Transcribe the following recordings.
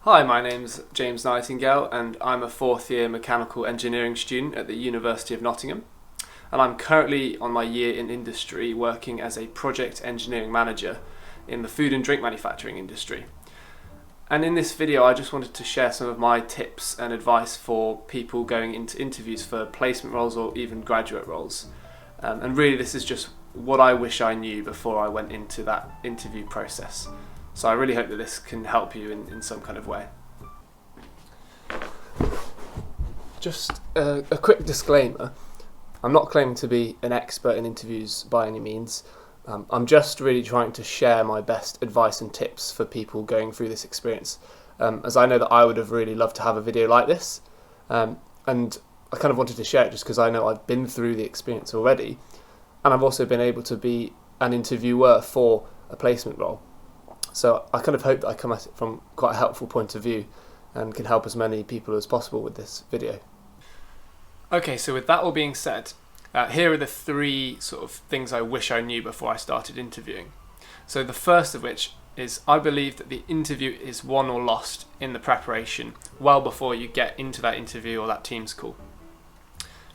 Hi, my name's James Nightingale and I'm a fourth year mechanical engineering student at the University of Nottingham, and I'm currently on my year in industry working as a project engineering manager in the food and drink manufacturing industry. And in this video I just wanted to share some of my tips and advice for people going into interviews for placement roles or even graduate roles. And really this is just what I wish I knew before I went into that interview process. So I really hope that this can help you in some kind of way. Just a quick disclaimer. I'm not claiming to be an expert in interviews by any means. I'm just really trying to share my best advice and tips for people going through this experience. As I know that I would have really loved to have a video like this. And I kind of wanted to share it just because I know I've been through the experience already. And I've also been able to be an interviewer for a placement role. So I kind of hope that I come at it from quite a helpful point of view and can help as many people as possible with this video. Okay, so with that all being said, here are the three sort of things I wish I knew before I started interviewing. So the first of which is I believe that the interview is won or lost in the preparation well before you get into that interview or that Teams call.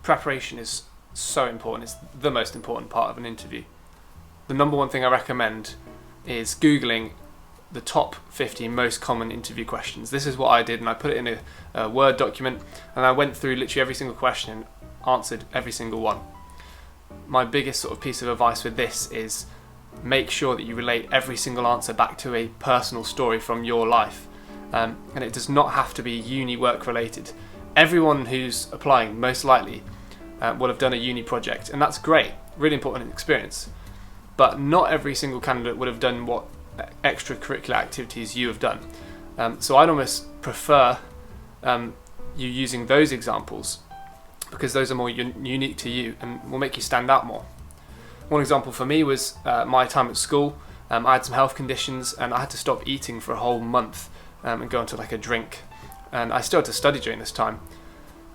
Preparation is so important, it's the most important part of an interview. The number one thing I recommend is Googling the top 50 most common interview questions. This is what I did, and I put it in a Word document and I went through literally every single question and answered every single one. My biggest sort of piece of advice with this is make sure that you relate every single answer back to a personal story from your life, and it does not have to be uni work related. Everyone who's applying most likely will have done a uni project, and that's great, really important experience, but not every single candidate would have done what extracurricular activities you have done. So I'd almost prefer you using those examples because those are more unique to you and will make you stand out more. One example for me was my time at school. I had some health conditions and I had to stop eating for a whole month and go into like a drink, and I still had to study during this time.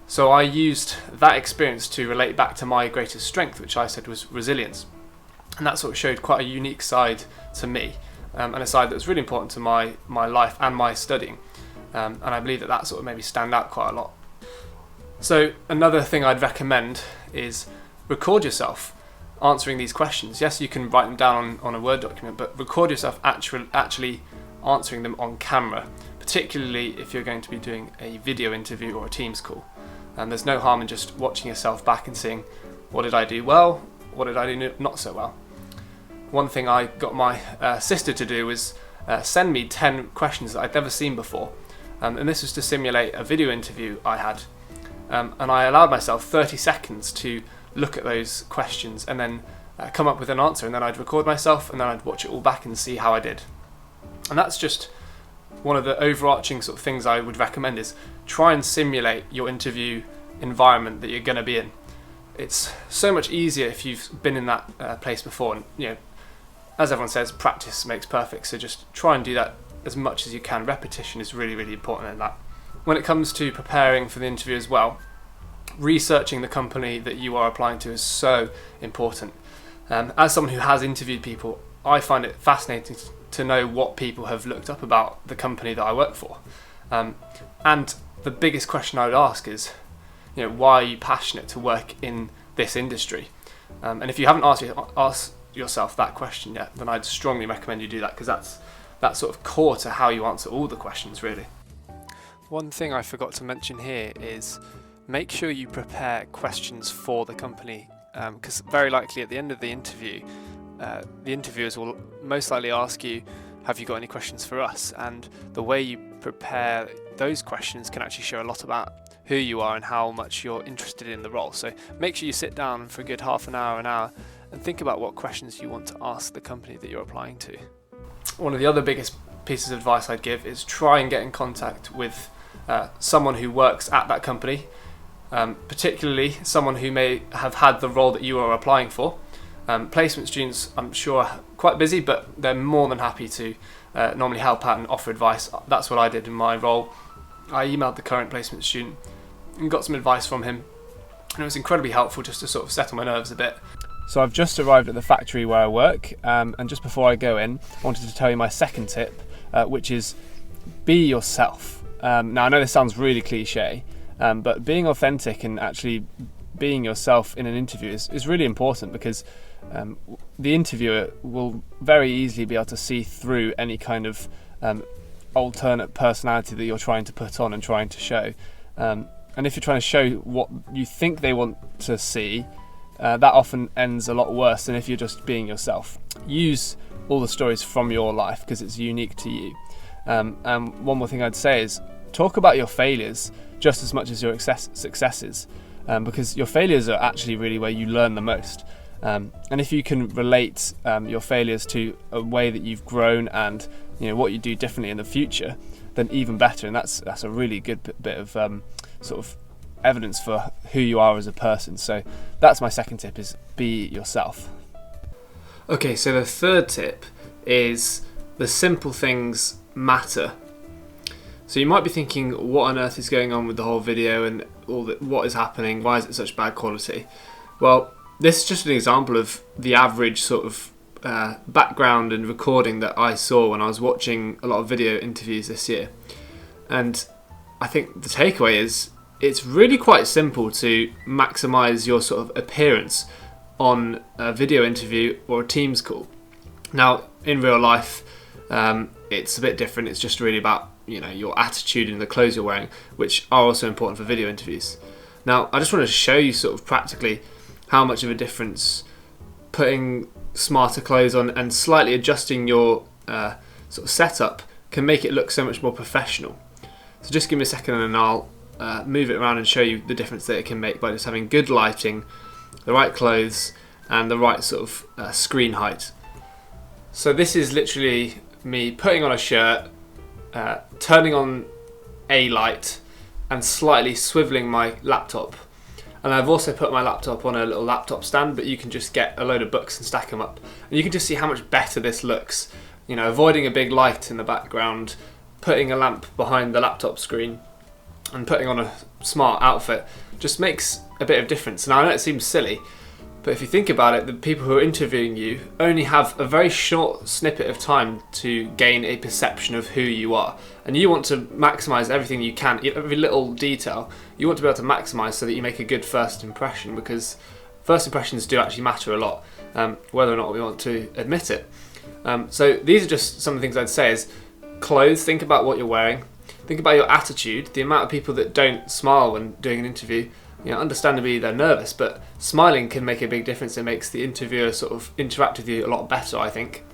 So I used that experience to relate back to my greatest strength, which I said was resilience. And that sort of showed quite a unique side to me, and a side that was really important to my life and my studying. And I believe that sort of made me stand out quite a lot. So another thing I'd recommend is record yourself answering these questions. Yes, you can write them down on a Word document, but record yourself actually answering them on camera, particularly if you're going to be doing a video interview or a Teams call. And there's no harm in just watching yourself back and seeing, what did I do well? What did I do not so well? One thing I got my sister to do was send me 10 questions that I'd never seen before. And this was to simulate a video interview I had. And I allowed myself 30 seconds to look at those questions and then come up with an answer. And then I'd record myself and then I'd watch it all back and see how I did. And that's just one of the overarching sort of things I would recommend is try and simulate your interview environment that you're going to be in. It's so much easier if you've been in that place before, and as everyone says, practice makes perfect, so just try and do that as much as you can. Repetition is really, really important in that. When it comes to preparing for the interview as well, researching the company that you are applying to is so important. As someone who has interviewed people, I find it fascinating to know what people have looked up about the company that I work for. And the biggest question I would ask is, why are you passionate to work in this industry? And if you haven't asked yourself that question yet, then I'd strongly recommend you do that, because that's sort of core to how you answer all the questions, really. One thing I forgot to mention here is make sure you prepare questions for the company, because very likely at the end of the interview, the interviewers will most likely ask you, have you got any questions for us? And the way you prepare those questions can actually show a lot about who you are and how much you're interested in the role. So make sure you sit down for a good half an hour, and think about what questions you want to ask the company that you're applying to. One of the other biggest pieces of advice I'd give is try and get in contact with someone who works at that company, particularly someone who may have had the role that you are applying for. Placement students, I'm sure, are quite busy, but they're more than happy to normally help out and offer advice. That's what I did in my role. I emailed the current placement student and got some advice from him, and it was incredibly helpful just to sort of settle my nerves a bit. So I've just arrived at the factory where I work, and just before I go in, I wanted to tell you my second tip, which is be yourself. Now I know this sounds really cliche, but being authentic and actually being yourself in an interview is really important, because the interviewer will very easily be able to see through any kind of alternate personality that you're trying to put on and trying to show. And if you're trying to show what you think they want to see, that often ends a lot worse than if you're just being yourself. Use all the stories from your life because it's unique to you. And one more thing I'd say is talk about your failures just as much as your successes, because your failures are actually really where you learn the most. And if you can relate your failures to a way that you've grown and what you do differently in the future, then even better. And that's a really good bit of sort of evidence for who you are as a person. So that's my second tip, is be yourself. Okay, so the third tip is the simple things matter. So you might be thinking, what on earth is going on with the whole video and what is happening? Why is it such bad quality? Well, this is just an example of the average sort of background and recording that I saw when I was watching a lot of video interviews this year. And I think the takeaway is it's really quite simple to maximise your sort of appearance on a video interview or a Teams call. Now, in real life, it's a bit different. It's just really about your attitude and the clothes you're wearing, which are also important for video interviews. Now, I just wanted to show you sort of practically how much of a difference putting smarter clothes on and slightly adjusting your sort of setup can make it look so much more professional. So just give me a second and I'll move it around and show you the difference that it can make by just having good lighting, the right clothes, and the right sort of screen height. So this is literally me putting on a shirt, turning on a light, and slightly swiveling my laptop. And I've also put my laptop on a little laptop stand, but you can just get a load of books and stack them up. And you can just see how much better this looks. Avoiding a big light in the background, putting a lamp behind the laptop screen, and putting on a smart outfit just makes a bit of difference. Now I know it seems silly, but if you think about it, the people who are interviewing you only have a very short snippet of time to gain a perception of who you are. And you want to maximise everything you can, every little detail, you want to be able to maximise so that you make a good first impression, because first impressions do actually matter a lot, whether or not we want to admit it. So these are just some of the things I'd say is clothes, think about what you're wearing, think about your attitude. The amount of people that don't smile when doing an interview, understandably they're nervous, but smiling can make a big difference. It makes the interviewer sort of interact with you a lot better, I think.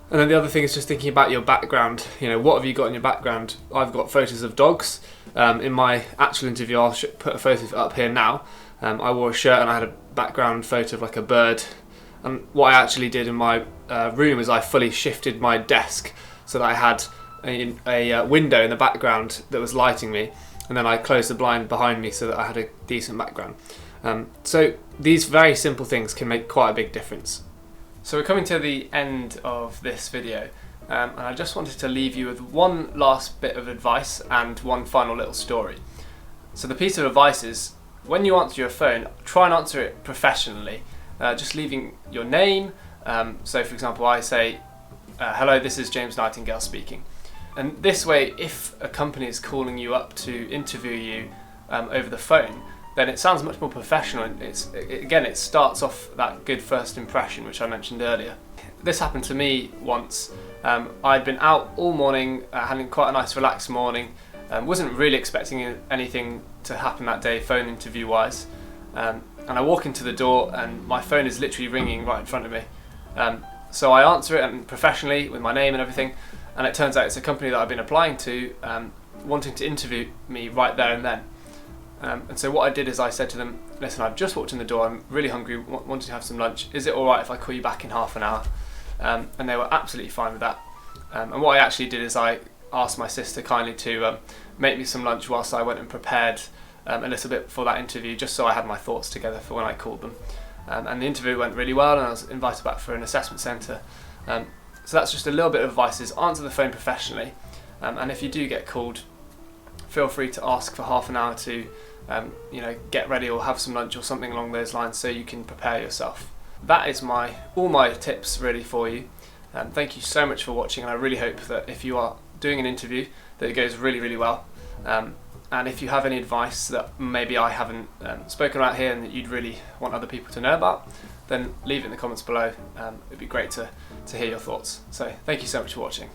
And then the other thing is just thinking about your background. What have you got in your background? I've got photos of dogs. In my actual interview, I'll put a photo up here now. I wore a shirt and I had a background photo of like a bird. And what I actually did in my room is I fully shifted my desk so that I had a window in the background that was lighting me, and then I closed the blind behind me so that I had a decent background. So these very simple things can make quite a big difference. So we're coming to the end of this video, and I just wanted to leave you with one last bit of advice and one final little story. So the piece of advice is, when you answer your phone, try and answer it professionally, just leaving your name. So for example, I say, hello, this is James Nightingale speaking. And this way, if a company is calling you up to interview you over the phone, then it sounds much more professional. And it starts off that good first impression, which I mentioned earlier. This happened to me once. I'd been out all morning, having quite a nice relaxed morning. Wasn't really expecting anything to happen that day, phone interview wise. And I walk into the door and my phone is literally ringing right in front of me. So I answer it, and professionally with my name and everything, and it turns out it's a company that I've been applying to, wanting to interview me right there and then. And so what I did is I said to them, listen, I've just walked in the door, I'm really hungry, wanting to have some lunch. Is it alright if I call you back in half an hour? And they were absolutely fine with that. And what I actually did is I asked my sister kindly to make me some lunch whilst I went and prepared a little bit for that interview, just so I had my thoughts together for when I called them. And the interview went really well, and I was invited back for an assessment centre. So that's just a little bit of advice, is answer the phone professionally. And if you do get called, feel free to ask for half an hour to get ready or have some lunch or something along those lines, so you can prepare yourself. That is all my tips really for you. Thank you so much for watching, and I really hope that if you are doing an interview that it goes really, really well. And if you have any advice that maybe I haven't spoken about here and that you'd really want other people to know about, then leave it in the comments below. It'd be great to hear your thoughts. So thank you so much for watching.